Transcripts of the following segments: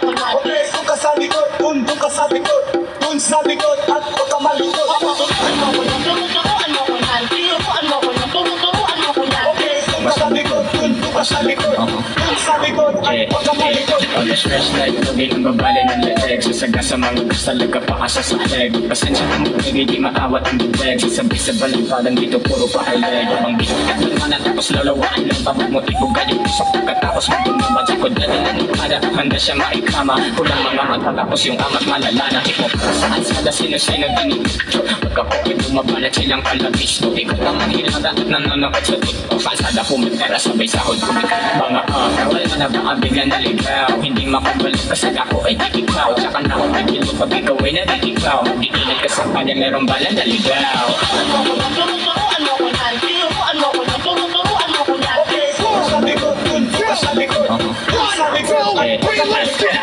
ko na. Okay, doon ka sa likod, doon ka sa likod, doon sa likod at huwag ka malikot. Turuan mo ko na, turuan mo ko na. Tinuruan mo ko na, turuan mo ko na. Okay, doon ka sa likod, doon ka sa likod, doon sa likod at huwag ka malikot. On the stress light, lagi ang babali ng leeg. Sasaga sa mga gusto talaga paasa sa leg. Pasensya na mo, hindi maawat ang bibeg. Sasabi sa balimpadan dito, puro pahaleg. Ang bigat ng mana, tapos lalawaan lang. Tabog mo, tipog kayo, pusok. Pagkatapos mo tumabad sa kodala ng ukada. Handa siya maikama, kulang mga mata. Tapos yung amat malala na hipok. Saan sada sino-sino dinipito. Pagkako'y bumabalat silang kalabis. Ikaw lang ang hilada at nanonokot sa TikTok. Kalsada pumitera, sabay sahod kumikita. Mga wala na ba ang bigla na ligaw. Hindi makabalik kasi ako ay titikaw. Tsaka na ako nagkilo pag ikaw ay natitikaw. Iingat ka sa kanya merong bala na ligaw. Turuan mo ko na, turuan mo ko na. Tinuruan mo ko na, turuan mo ko na. Okay, doon ka sa likod, doon ka sa likod, doon sa likod at huwag ka malikot.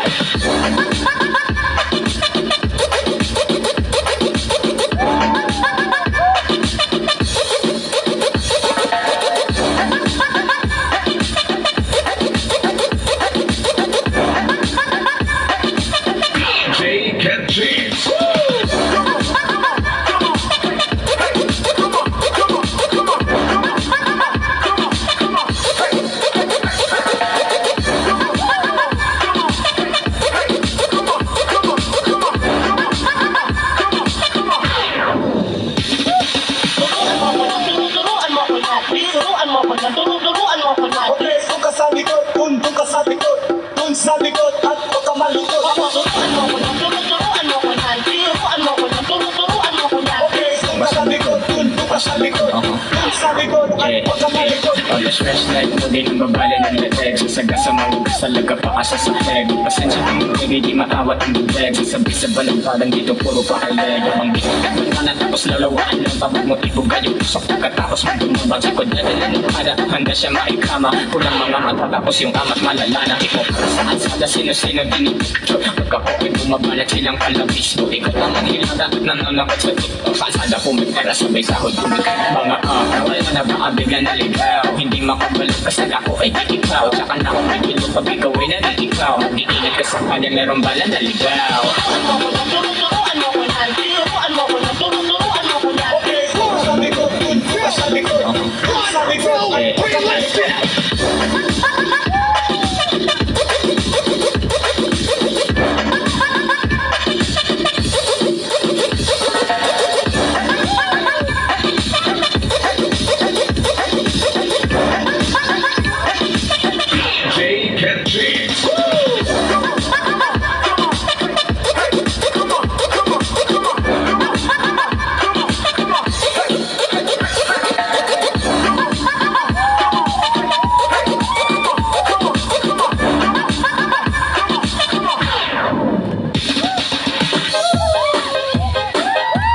Turuan mo ko na, turuan mo ko na. Okay, doon ka sa likod, doon ka sa likod, doon sa likod at huwag ka malikot. Turuan mo ko na, turuan mo ko na. Tinuruan mo ko na, turuan mo ko na. Okay, doon ka sa likod, doon ka sa likod, doon sa likod at huwag ka malikot. On the stress light, lagi ang babali ng leeg. Sasaga sa mga gusto talaga paasa sa leg. Pasensya na mo, hindi maawat ang bibeg. Sasabi sa balimpadan dito, puro pahaleg. Ang bigat ng mana, tapos lalawaan lang. Tabog mo, tipog kayo, pusok. Pagkatapos mo tumabag sa kodala ng ukada. Handa siya maikama, kulang mga mata. Tapos yung amat malala na hipok. Saan sada sino-sino dinipito. Pagkako'y bumabalat silang kalabis. Ikaw lang ang hilada at nanonokot sa TikTok. Kalsada pumitera, sabay sahod kumikita. Mga wala na ba ang bigla na ligaw. Hindi makabalik kasi ako ay titikaw. Tsaka na ako nagkilo pag ikaw ay natitikaw. Iingat ka sa kanya merong bala na ligaw. Turuan mo ko na, tinuruan mo ko na, turuan mo ko na. Okay, doon ka sa likod, doon ka sa likod, doon sa likod at huwag ka malikot.